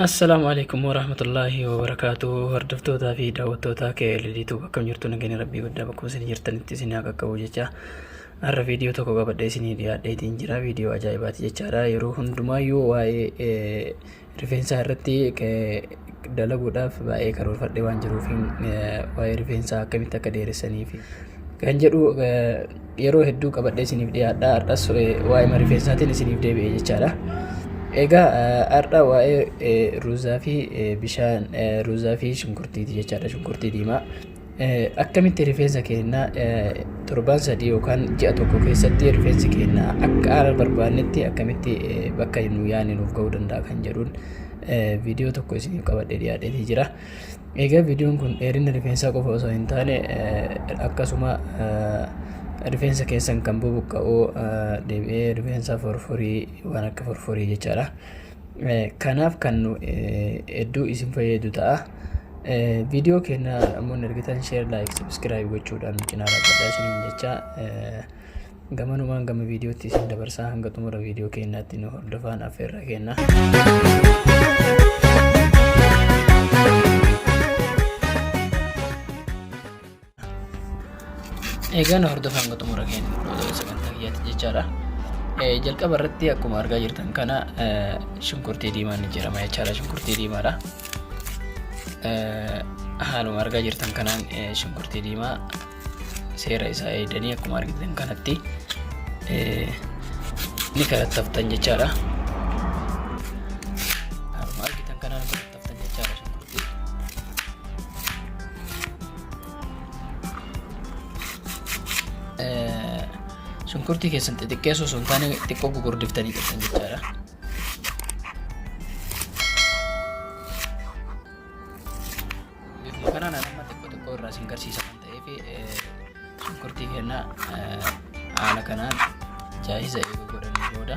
Assalamualaikum warahmatullahi wabarakatuh. Hordoftoota fi daawwattoota KLDtu akkam jirtu nageenya rabbii guddaa bakka isin jirtanitti isin haa qaqqabu jecha har'a viidiyoo tokko qabadhee isinii dhiyaadheetiin jira. Viidiyoo ajaa'ibaati jechaadha. Yeroo hundumaayyuu waa'ee rifeensaa irratti dalaguudhaaf baay'ee karoorfadhee waan jiruuf waa'ee rifeensaa akkamitti akka dheeressaniif kan jedhu yeroo hedduu qabadhee isiniif dhiyaadha. Har'as waa'ee rifeensaatiin isiniif deebi'ee jechaadha. Egaa har'a waa'ee ruuzaa fi bishaan ruuzaa fi shunkurtiiti jechaadha. Shunkurtii diimaa akkamitti rifeensa keenya torban 3 yookaan ji'a tokko keessatti rifeensi keenya akka haala barbaannetti akkamitti bakka nu yaane nuuf ga'uu danda'a kan jedhuun viidiyoo tokko isiniif qabadhee dhiyaadheetii jira. Egaa viidiyoon kun dheerina rifeensaa qofa osoo hin taane akkasuma rifeensa keessan kan bubuqqa'u deebi'ee rifeensa forforii waan akka forforii jechaadha. Kanaaf kan hedduu isin fayyadu ta'a. Viidiyoo keenya ammoo argitan share like subscribe gochuudhaan cinaa dhaabbadhaa isiniin jecha gamanumaan gama viidiyootti isin dabarsaa hanga xumura viidiyoo keenyaatti nu hordofaan affeerraa kenna. Egaan hordofaan hanga xumura keenya sagantaa kiyyaatti jechaadha. Jalqaba irratti akkuma argaa jirtan kana shunkurtii diimaan jedhama jechaadha. Shunkurtii diimaadha. Haaluma argaa jirtan kanaan shunkurtii diimaa seera isaa eeganii akkuma argitan kanatti ni kalattaftan jechaadha. Haaluma argitan kanaan kalattaftan jechaadha shunkurtii. Shunkurtii keessan xixiqqeessoo osoo hin taane xiqqoo gugurdiftanii qabdan jechaadha. Bifuma kanaan amma xiqqoo irraa isin garsiisa kan ta'eef shunkurtii keenya haala kanaan jaayisa eega godhanii booda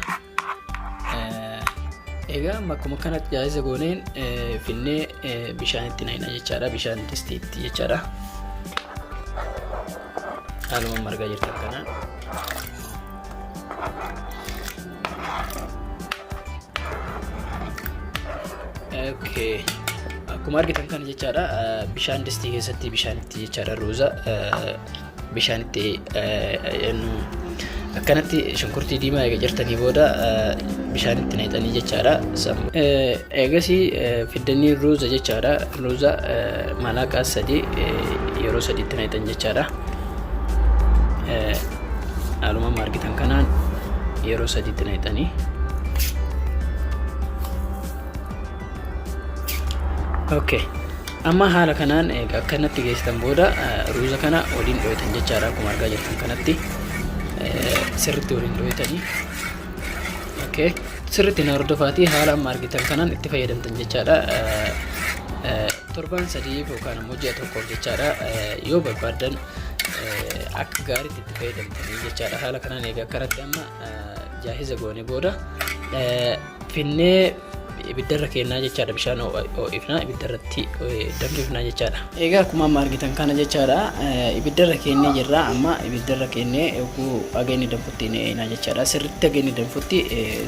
egaa akkuma kanatti jaayisa gooneen finnee bishaanitti naqna jechaadha. Bishaan distiitti jechaadha. Haaluma argaa jirtan kanaan akkuma argitan kana jechaadha. Bishaan distii keessatti bishaanitti jechaadha ruuza bishaanitti akkanatti shunkurtii diimaa eega jirtanii booda bishaanitti naqxanii jechaadha. Eegasii fiddanii ruuza jechaadha. Ruuza malaaqaa 3 yeroo 3tti naqxan jechaadha. Haaluma argitan kanaan yeroo 3tti naqxanii amma haala kanaan akkanatti geessitan booda ruuza kana waliin dhohitan jechaadha. Akkuma argaa jirtan kanatti sirriitti waliin dhohitanii sirriitti na hordofaatii haala amma argitan kanaan itti fayyadamtan jechaadha. Torban 3 yookaan ammoo ji'a tokkoof jechaadha yoo barbaadan akka gaariitti itti fayyadamtanii jechaadha. Haala kanaan egaa akkanatti amma jaayisa goone booda finnee ibiddarra kennaa jechaadha. Bishaan ho'ifnaa ibiddarratti danfifnaa jechaadha. Egaa akkuma amma argitan kana jechaadha ibiddarra kennee jirra. Amma ibiddarra kennee oguu ageenni danfutti ne'inaa jechaadha. Sirriitti ageenni danfutti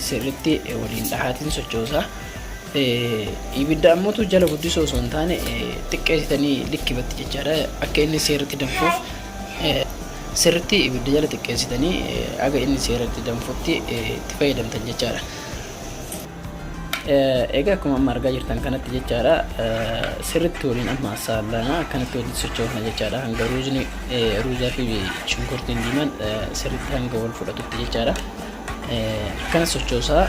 sirriitti waliin dhahaatiin sochoosaa. Ibidda ammootu jala guddisoo osoo hin taane xiqqeessitanii likkibatti jechaadha. Akka inni seerratti danfuuf sirriitti ibidda jala xiqqeessitanii aga inni seerratti danfutti itti fayyadamtan jechaadha. Egaa akkuma amma argaa jirtan kanatti jechaadha sirriitti waliin amma saallanaa akkanatti waliin sochoofna jechaadha. Hanga ruuzaa fi shunkurtiin diimaan sirriitti hanga wal fudhatutti jechaadha. Akkana sochoosaa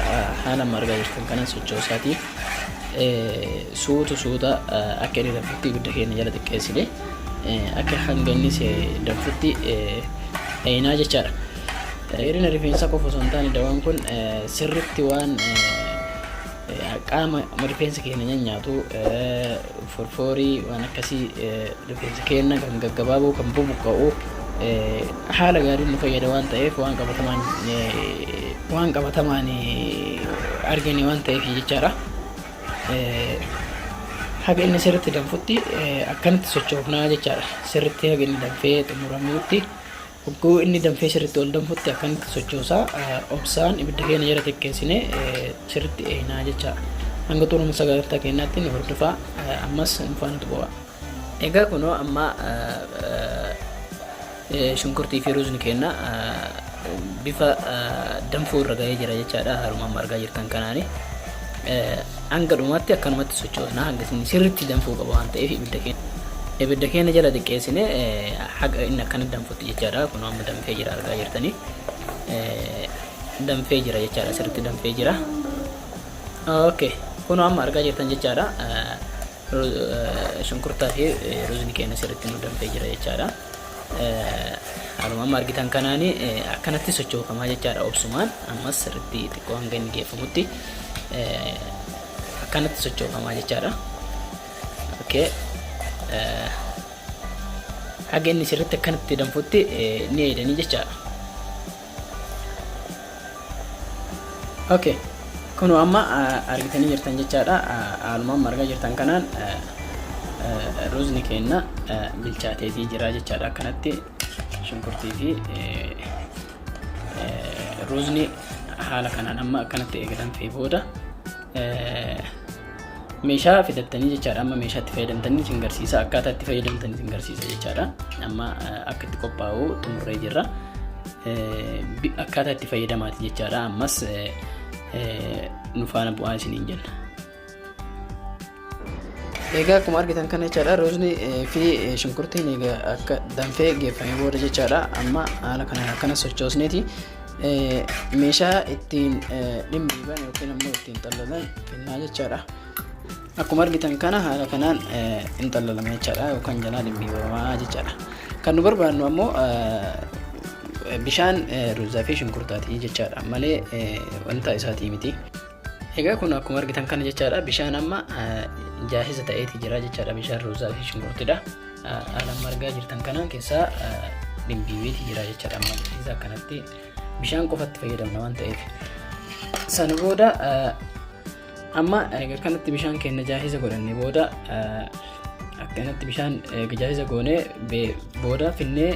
haala amma argaa jirtan kanan sochoosaati. Suuta akka inni danfutti ibidda keenya jala xiqqeessine akka hanga inni danfutti eeyinaa jechaadha. Dheerina rifeensaa qofa osoo hin taane dawaan kun sirriitti waan qaama rifeensa keenya nyaatu forforii waan akkasii rifeensa keenya kan gaggabaabuu kan bubuqqa'u haala gaariin nu fayyada waan ta'eef waan qabatamaan argine waan ta'eef jechaadha. Haga inni sirriitti danfutti akkanatti sochoofnaa jechaadha. Sirriitti haga inni danfee xumuramuutti hogguu inni danfee sirriitti ol danfutti akkanatti sochoosaa obsaan ibidda keenya jala xiqqeessine sirriitti eeyinaa jechaadha. hanga xumura sagantaa keenyaatti ni hordofaa. Ammas nu faana bu'aa. Egaa kunoo amma shunkurtii fi ruuzni keenya bifa danfuu irra gahee jira jechaadha. Haruma amma argaa jirtan kanaani hanga dhumaatti akkanumatti sochoosna hanga sirriitti danfuu qaba waan ta'eef ibidda keenya jala xiqqeessine haga inni akkana danfutti jechaadha. Kunoo amma danfee jira argaa jirtanii. Danfee jira jechaadha, sirriitti danfee jira. Okay, kunoo amma argaa jirtan jechaadha. Shunkurtaa fi ruuzni keenya sirriitti nu danfee jira jechaadha. Haruma amma argitan kanaani akkanatti sochoofamaa jechaadha obsumaan. Ammas sirriitti xiqqoo hanga inni geeffamutti akkanatti sochoofamaa jechaadha. Okay, haga inni sirriitti akkanatti danfutti ni eedanii jechaadha. Okay, kunoo amma argitanii jirtan jechaadha. Haruma amma argaa jirtan kanaan ruuzni keenya bilchaateetii jira jechaadha. Akkanatti shunkurtii fi ruuzni haala kanaan amma akkanatti eega danfee booda meeshaa fidattanii jechaadha. Amma meeshaatti fayyadamtanii isin garsiisa, akkaataa itti fayyadamtanii isin garsiisa jechaadha. Amma akka itti qophaa'u xumurree jirra. Akkaataa itti fayyadamaati jechaadha. Ammas nu faana bu'aa isiniin jenna. Egaa akkuma argitan kana jechaadha, ruuzni fi shunkurtiin egaa akka danfee geeffamee booda jechaadha. Amma haala kanaan akkana sochoosneeti meeshaa ittiin dhimbiiban yookiin ammoo ittiin xallalan kennaa jechaadha. Akkuma argitan kana haala kanaan hin xallalama jechaadha yookaan jalaa dhimbiibamaa jechaadha. Kan nu barbaannu ammoo bishaan ruuzaa fi shunkurtaati jechaadha malee wanta isaatii miti. Egaa kun akkuma argitan kana jechaadha, bishaan amma jaahiza ta'eeti jira jechaadha. Bishaan ruuzaa fi shunkurtiidha. Haala amma argaa jirtan kanaan keessaa dhimbiibiiti jira jechaadha. Amma jaahiza akkanatti bishaan qofatti fayyadamna waan ta'eef. Sana booda amma egaa kanatti bishaan keenya jaahiza godhanne booda akkanatti bishaan jaahiza goonee booda finnee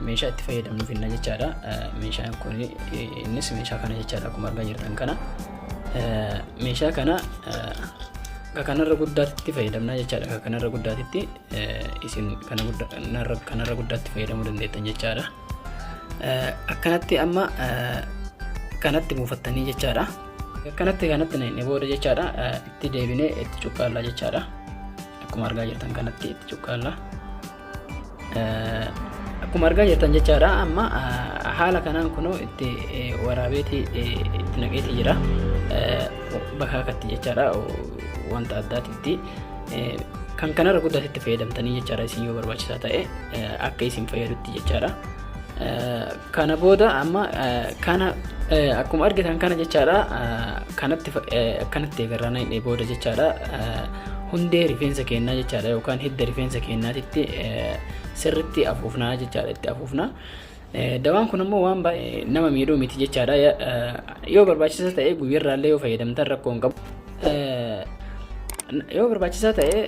meeshaa itti fayyadamnu finna jechaadha. Meeshaan kun innis meeshaa kana jechaadha. Akkuma argaa jirtan kana meeshaa kana kanarra guddaatti fayyadamna jechaadha. Kanarra guddaatti isin kanarra guddaatti fayyadamuu dandeettan jechaadha. Akkanatti amma kanatti buufattanii jechaadha. Kanatti ne booda jechaadha itti deebinee itti cuqqaallaa jechaadha. Akkuma argaa jirtan kanatti itti cuqqaallaa. Akkuma argaa jirtan jechaadha. Amma haala kanaan kunoo itti waraabeeti itti naqeeti jira. Bakaakatti jechaadha wanta addaatitti kan kanarra guddaatti fayyadamtanii jechaadha isin yoo barbaachisaa ta'e akka isin fayyadutti jechaadha. Kana booda amma kana akkuma argitan kana jechaadha kanatti akkanatti eegarraan booda jechaadha hundee rifeensa keenyaa jechaadha yookaan hidda rifeensa keenyaatitti sirriitti afuufnaa jechaadha. Itti afuufnaa. Dawaan kun ammoo waan baay'ee nama miidhuu miti jechaadha. Yoo barbaachisaa ta'e guyyaarraallee yoo fayyadamtan rakkoo hin qabu. Yoo barbaachisaa ta'e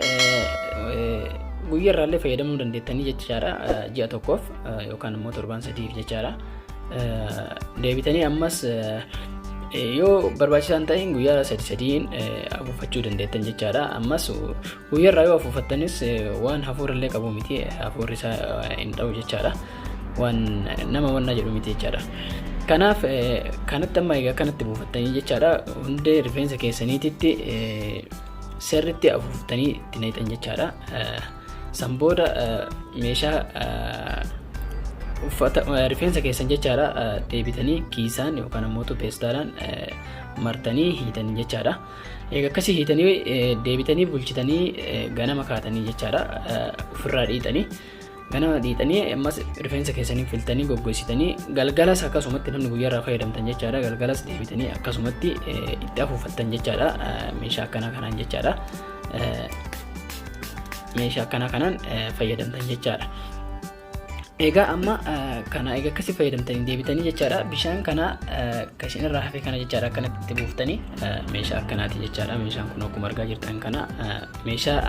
guyyaarraallee fayyadamuu dandeettanii jechaadha. Ji'a tokkoof yookaan immoo torbaan sadiif jechaadha. Deebitanii ammas yoo barbaachisaan ta'e guyyaa sadiin afuufachuu dandeettan jechaadha. Ammas guyyaarraa yoo afuufattanis waan hafuurallee qabu miti, hafuurri isaa hin ta'u jechaadha. Waan nama wanna jedhu miti jechaadha. Kanaaf kanatti amma egaa kanatti buufattanii jechaadha hundee rifeensa keessaniititti sirriitti afuuftanii itti naqxan jechaadha. San booda meeshaa uffata rifeensa keessan jechaadha deebitanii kiisaan yookaan ammoo peestaalaan martanii hiitanii jechaadha. Egaa akkasii hiitanii deebitanii bulchitanii ganama kaatanii jechaadha ofirraa dhiitanii. Ganama dhiitanii ammas rifeensa keessanii filtanii goggogsitanii galgalas akkasumatti namni guyyaarraa fayyadamtan jechaadha. Galgalas deebitanii akkasumatti itti afuufattan jechaadha. Meeshaa akkana kanaan jechaadha. Meeshaa akkana kanaan fayyadamtan jechaadha. Egaa amma kana egaa akkasii fayyadamtanii deebitanii jechaadha. Bishaan kana kashin irraa hafe kana jechaadha akkanatti itti buuftanii meeshaa akkanaati jechaadha. Meeshaan kun akkuma argaa jirtan kana meeshaa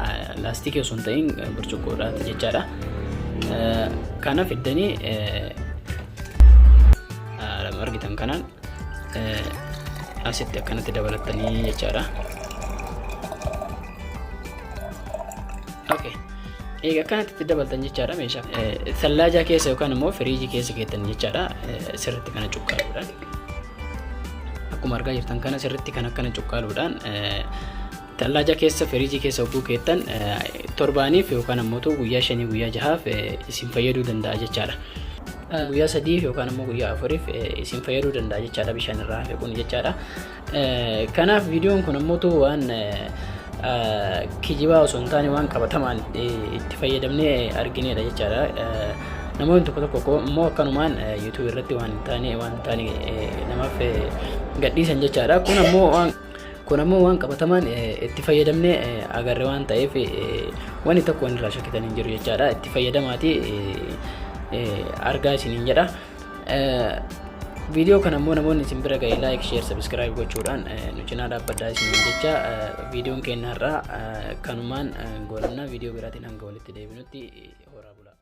laastikii osoo hin ta'in burcuqqoodhaati jechaadha. Kana fiddanii argitan kanaan asitti akkanatti dabalatanii jechaadha. Okay. Egaa kanatti dabaltan jechaadha meeshaa sallaajaa keessa yookaan immoo firiijii keessa keettan jechaadha sirriitti kana cuqqaaluudhaan akkuma argaa jirtan kana sirriitti kan akkana cuqqaaluudhaan sallaajaa keessa firiijii keessa oguu keettan torbaaniif yookaan immoo guyyaa 5 guyyaa 6 isin fayyaduu danda'a jechaadha. Guyyaa 3 yookaan immoo guyyaa 4 isin fayyaduu danda'a jechaadha bishaan irraa hafe kun jechaadha. Kanaaf viidiyoon kun immoo waan kijibaa osoo hin taane waan qabatamaan itti fayyadamnee argineedha jechaadha. Namoonni tokko immoo akkanumaan YouTube irratti waan hin taane namaaf gadhiisan jechaadha. Kun ammoo waan qabatamaan itti fayyadamnee agarre waan ta'eef wanni tokko waan irraa shakkitan hin jiru jechaadha. Itti fayyadamaati argaa isiniin jedha. Video kana immoo namoonni isin bira ga'e like, share, subscribe gochuudhaan nu cinaa dhaabbadhaa isiniin jecha viidiyoon keenya irraa kanumaan goolabna viidiyoo biraatiin hanga walitti deebinutti horaa bulaa.